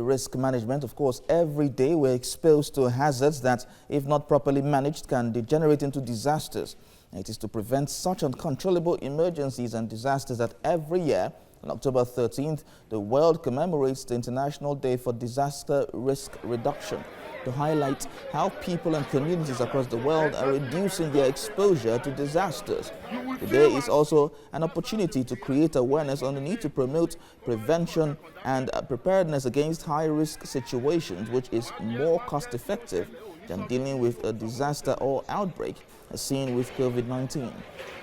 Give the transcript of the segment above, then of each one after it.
risk management. Of course, every day we're exposed to hazards that, if not properly managed, can degenerate into disasters. It is to prevent such uncontrollable emergencies and disasters that every year, on October 13th, the world commemorates the International Day for Disaster Risk Reduction, to highlight how people and communities across the world are reducing their exposure to disasters. The day is also an opportunity to create awareness on the need to promote prevention and preparedness against high-risk situations, which is more cost-effective than dealing with a disaster or outbreak, as seen with COVID-19.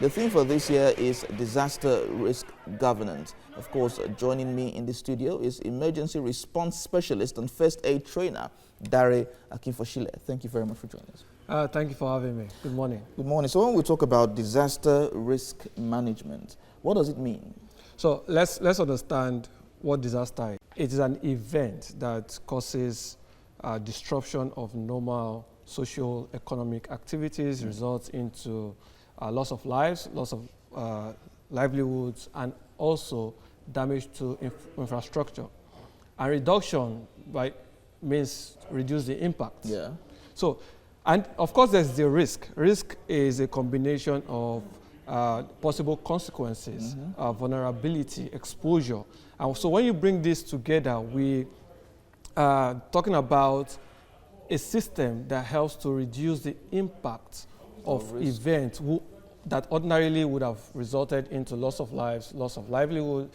The theme for this year is disaster risk governance. Of course, joining me in the studio is emergency response specialist and first aid trainer, Dare Akinfoshile. Thank you very much for joining us. Thank you for having me. Good morning. Good morning. So when we talk about disaster risk management, what does it mean? So let's understand what disaster is. It is an event that causes disruption of normal social economic activities, results into loss of lives, loss of livelihoods, and also damage to infrastructure. And reduction means reduce the impact. Yeah. So, and of course there's the risk. Risk is a combination of possible consequences, vulnerability, exposure. And so when you bring this together, we are talking about a system that helps to reduce the impact of events that ordinarily would have resulted into loss of lives, loss of livelihood,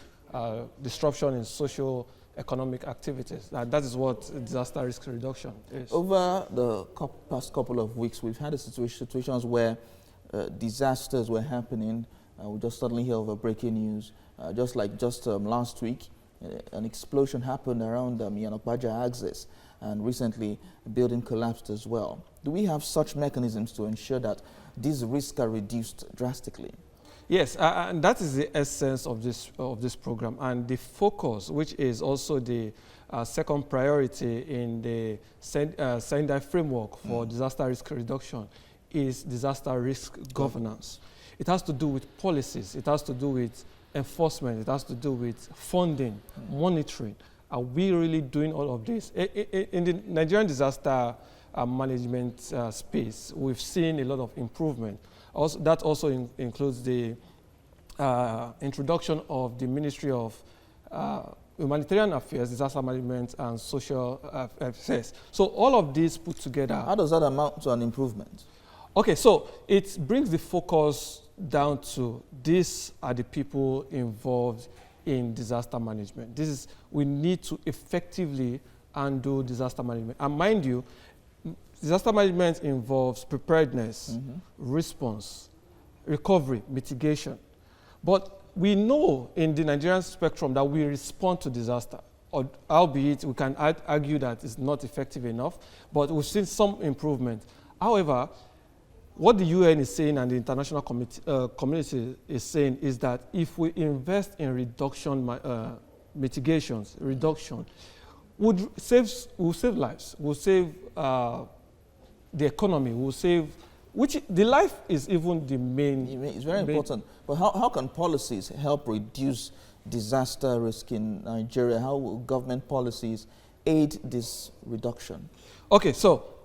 disruption in social economic activities. That is what disaster risk reduction is. Over the past couple of weeks, we've had situations where disasters were happening. We just suddenly hear of a breaking news. Just last week, an explosion happened around Yanokbaja axis, and recently a building collapsed as well. Do we have such mechanisms to ensure that these risks are reduced drastically? Yes, and that is the essence of this program, and the focus, which is also the second priority in the Sendai framework for disaster risk reduction, is disaster risk governance. It has to do with policies, it has to do with enforcement, it has to do with funding, monitoring. Are we really doing all of this? In the Nigerian disaster management space, we've seen a lot of improvement. That also includes the introduction of the Ministry of Humanitarian Affairs, Disaster Management, and Social Affairs. So all of these put together. How does that amount to an improvement? Okay, so it brings the focus down to these are the people involved in disaster management. We need to effectively undo disaster management. And mind you, disaster management involves preparedness, response, recovery, mitigation. But we know in the Nigerian spectrum that we respond to disaster, albeit we can argue that it's not effective enough, but we've seen some improvement. However, what the UN is saying and the international community is saying is that if we invest in mitigations, we'll save lives, we'll save the economy, we'll save, the life is even the main. It's very important. But how can policies help reduce disaster risk in Nigeria? How will government policies aid this reduction? Okay, so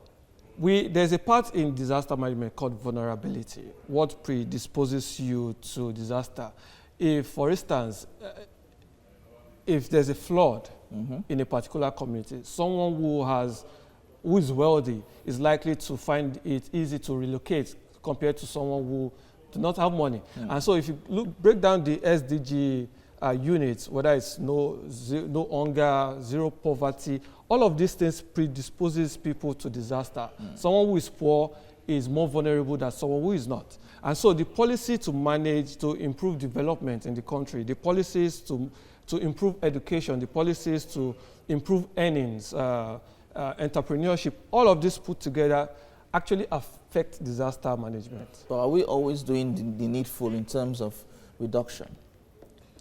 there's a part in disaster management called vulnerability, what predisposes you to disaster. If, for instance, if there's a flood in a particular community, someone who is wealthy is likely to find it easy to relocate compared to someone who do not have money. And so if you break down the SDG units, whether it's no hunger, zero poverty, all of these things predisposes people to disaster. Someone who is poor is more vulnerable than someone who is not. And so the policy to manage, to improve development in the country, the policies to improve education, the policies to improve earnings, entrepreneurship, all of this put together actually affect disaster management. But are we always doing the needful in terms of reduction?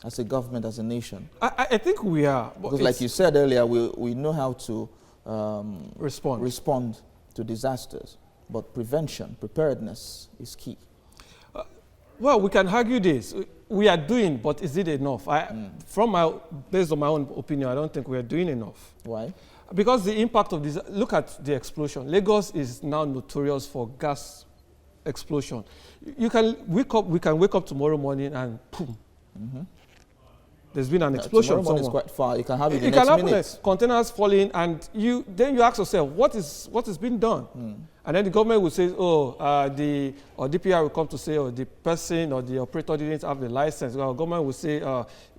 As a government, as a nation? I think we are. Because like you said earlier, we know how to respond to disasters, but prevention, preparedness is key. Well, we can argue this. we are doing, but is it enough? Based on my own opinion, I don't think we are doing enough. Why? Because the impact of this, look at the explosion. Lagos is now notorious for gas explosion. We can wake up tomorrow morning and boom. There's been an explosion tomorrow morning is somewhere. quite far. You can have it It in the can next happen. minute. Containers falling, and then you ask yourself, what is being done? And then the government will say, or DPR will come to say, the person or the operator didn't have the license. Or government will say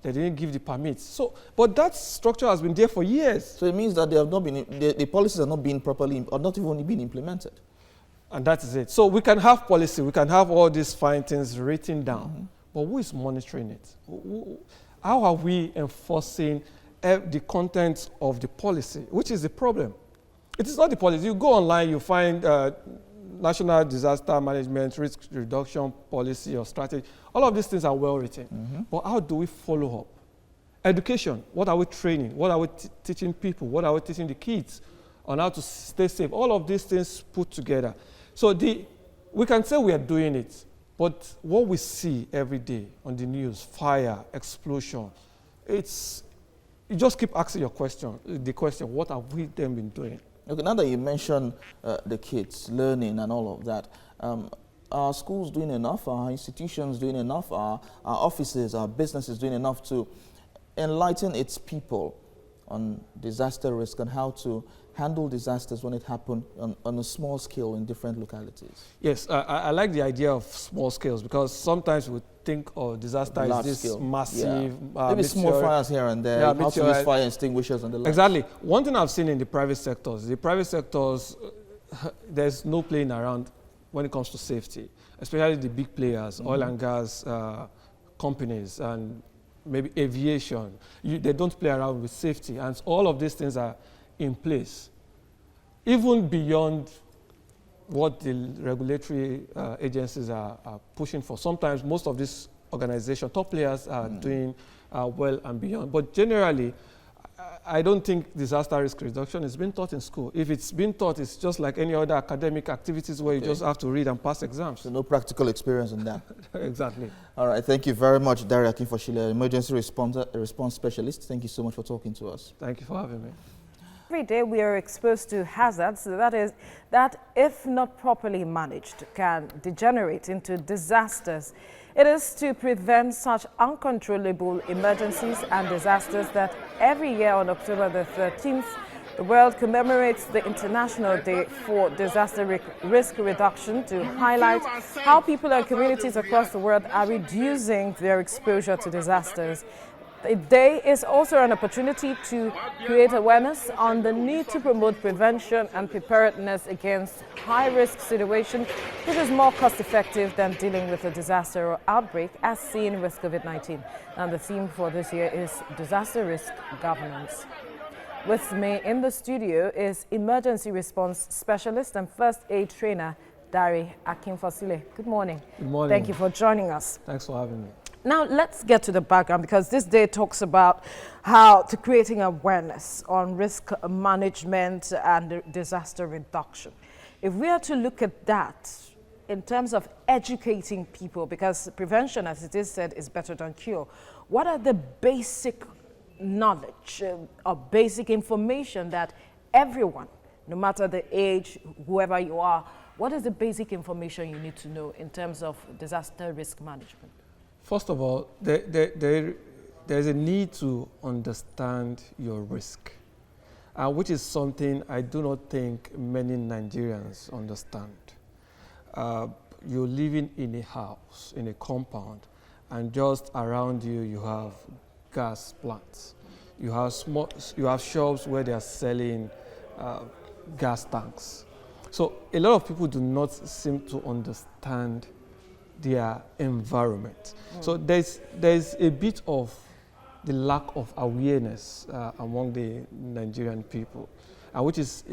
they didn't give the permits. So, but that structure has been there for years. So it means that they have not been, the policies are not being properly, or not even being implemented. And that is it. So we can have policy, we can have all these fine things written down, but who is monitoring it? How are we enforcing the content of the policy, which is the problem? It is not the policy. You go online, you find National Disaster Management, Risk Reduction Policy or Strategy. All of these things are well written. But how do we follow up? Education, what are we training? What are we teaching people? What are we teaching the kids on how to stay safe? All of these things put together. So we can say we are doing it, but what we see every day on the news, fire, explosion, you just keep asking the question, what have we then been doing? Okay, now that you mentioned the kids learning and all of that, are schools doing enough? Are institutions doing enough? Are offices, are businesses doing enough to enlighten its people on disaster risk and how to handle disasters when it happens on a small scale in different localities? Yes, I like the idea of small scales, because sometimes we think disaster is this scale. massive. Maybe small fires here and there, how to use fire extinguishers and the like. Exactly. One thing I've seen in the private sectors, there's no playing around when it comes to safety, especially the big players, oil and gas companies, and maybe aviation. They don't play around with safety, and all of these things are in place, even beyond what the regulatory agencies are pushing for. Sometimes most of these organizations, top players, are doing well and beyond. But generally, I don't think disaster risk reduction is being taught in school. If it's being taught, it's just like any other academic activities where you just have to read and pass exams. So no practical experience in that. Exactly. All right, thank you very much, Dare Akinfoshile, emergency response specialist. Thank you so much for talking to us. Thank you for having me. Every day we are exposed to hazards that, if not properly managed, can degenerate into disasters. It is to prevent such uncontrollable emergencies and disasters that every year on October the 13th, the world commemorates the International Day for Disaster Risk Reduction to highlight how people and communities across the world are reducing their exposure to disasters. The day is also an opportunity to create awareness on the need to promote prevention and preparedness against high-risk situations, which is more cost-effective than dealing with a disaster or outbreak, as seen with COVID-19. And the theme for this year is disaster risk governance. With me in the studio is emergency response specialist and first aid trainer, Dare Akinfoshile. Good morning. Good morning. Thank you for joining us. Thanks for having me. Now, let's get to the background, because this day talks about how to creating awareness on risk management and disaster reduction. If we are to look at that in terms of educating people, because prevention, as it is said, is better than cure, what are the basic knowledge or basic information that everyone, no matter the age, whoever you are, what is the basic information you need to know in terms of disaster risk management? First of all, there's a need to understand your risk, which is something I do not think many Nigerians understand. You're living in a house, in a compound, and just around you, you have gas plants. You have shops where they are selling gas tanks. So a lot of people do not seem to understand their environment. So there's a bit of the lack of awareness among the Nigerian people, which is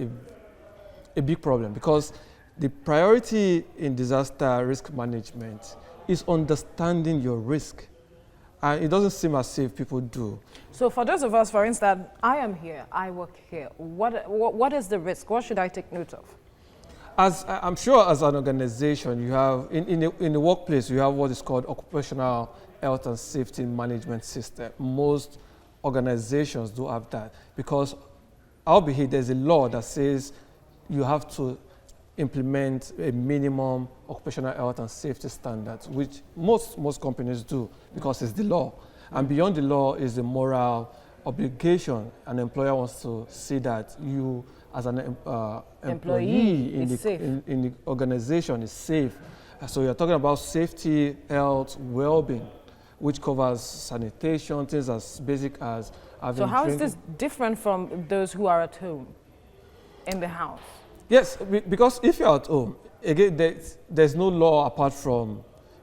a big problem, because the priority in disaster risk management is understanding your risk. And it doesn't seem as if people do. So for those of us, for instance, I am here, I work here. What is the risk? What should I take note of? As I'm sure as an organization, you have, in the workplace, you have what is called occupational health and safety management system. Most organizations do have that because, albeit there's a law that says you have to implement a minimum occupational health and safety standards, which most companies do because it's the law. And beyond the law is the moral obligation. An employer wants to see that you, as an employee in the organization, is safe. So you're talking about safety, health, well-being, which covers sanitation, things as basic as having. So how is this different from those who are at home, in the house? Yes, because if you're at home, again, there's no law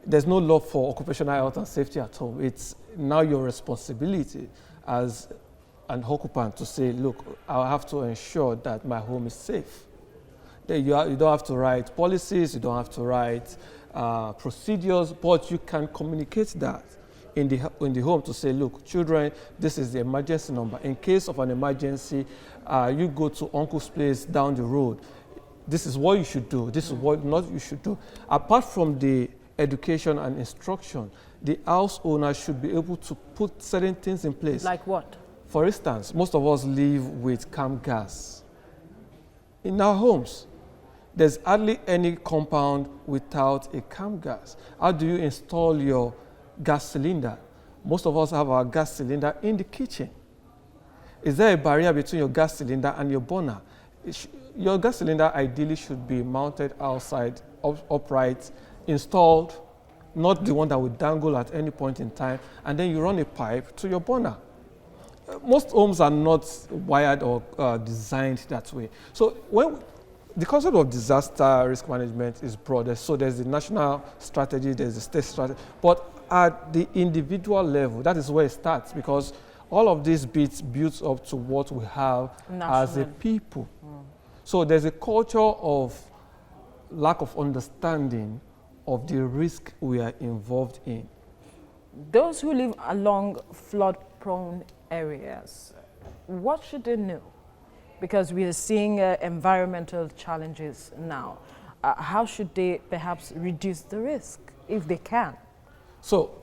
there's no law for occupational health and safety at home. It's now your responsibility as an occupant to say, look, I have to ensure that my home is safe. You don't have to write policies, you don't have to write procedures, but you can communicate that in the home to say, look, children, this is the emergency number. In case of an emergency, you go to uncle's place down the road. This is what you should do. This is what not you should do. Apart from the education and instruction, the house owner should be able to put certain things in place. Like what? For instance, most of us live with CAM gas. In our homes, there's hardly any compound without a CAM gas. How do you install your gas cylinder? Most of us have our gas cylinder in the kitchen. Is there a barrier between your gas cylinder and your burner? Your gas cylinder ideally should be mounted outside, upright, installed, not the one that will dangle at any point in time, and then you run a pipe to your burner. Most homes are not wired or designed that way. So the concept of disaster risk management is broader. So there's the national strategy, there's the state strategy, but at the individual level, that is where it starts, because all of these bits builds up to what we have as a people. So there's a culture of lack of understanding of the risk we are involved in. Those who live along flood-prone areas, what should they know? Because we are seeing environmental challenges now. How should they perhaps reduce the risk, if they can? So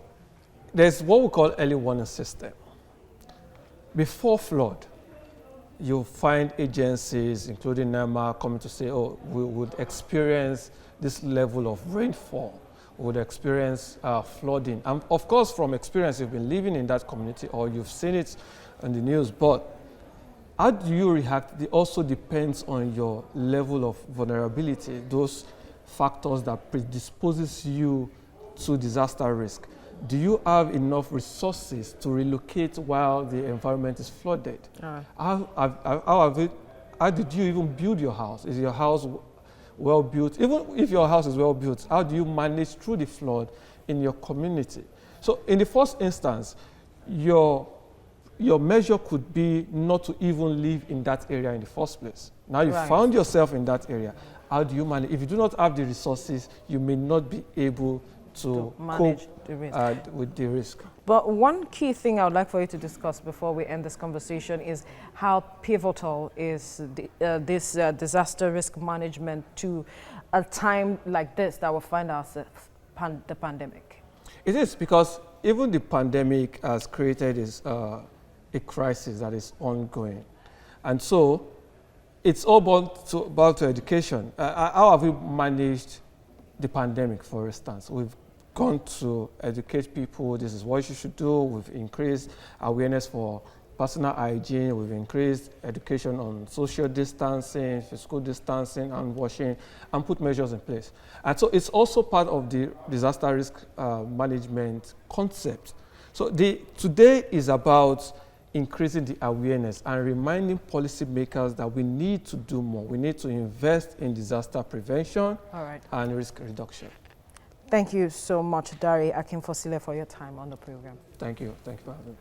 there's what we call early warning system. Before flood, you'll find agencies, including NEMA, coming to say, oh, we would experience this level of rainfall, we would experience flooding. And of course, from experience, you've been living in that community or you've seen it on the news, but how do you react? It also depends on your level of vulnerability, those factors that predisposes you to disaster risk. Do you have enough resources to relocate while the environment is flooded? How did you even build your house? Is your house well built? Even if your house is well built, how do you manage through the flood in your community? So in the first instance, your measure could be not to even live in that area in the first place. Now you found yourself in that area. How do you manage? If you do not have the resources, you may not be able to manage the risk. With the risk. But one key thing I would like for you to discuss before we end this conversation is how pivotal is this disaster risk management to a time like this that we find ourselves, the pandemic. It is, because even the pandemic has created a crisis that is ongoing. And so it's all about education. How have we managed the pandemic, for instance? We've gone to educate people, this is what you should do. We've increased awareness for personal hygiene. We've increased education on social distancing, physical distancing, and washing, and put measures in place. And so it's also part of the disaster risk management concept. So today is about increasing the awareness and reminding policymakers that we need to do more. We need to invest in disaster prevention and risk reduction. Thank you so much, Dare Akinfosile, for your time on the program. Thank you. Thank you for having me.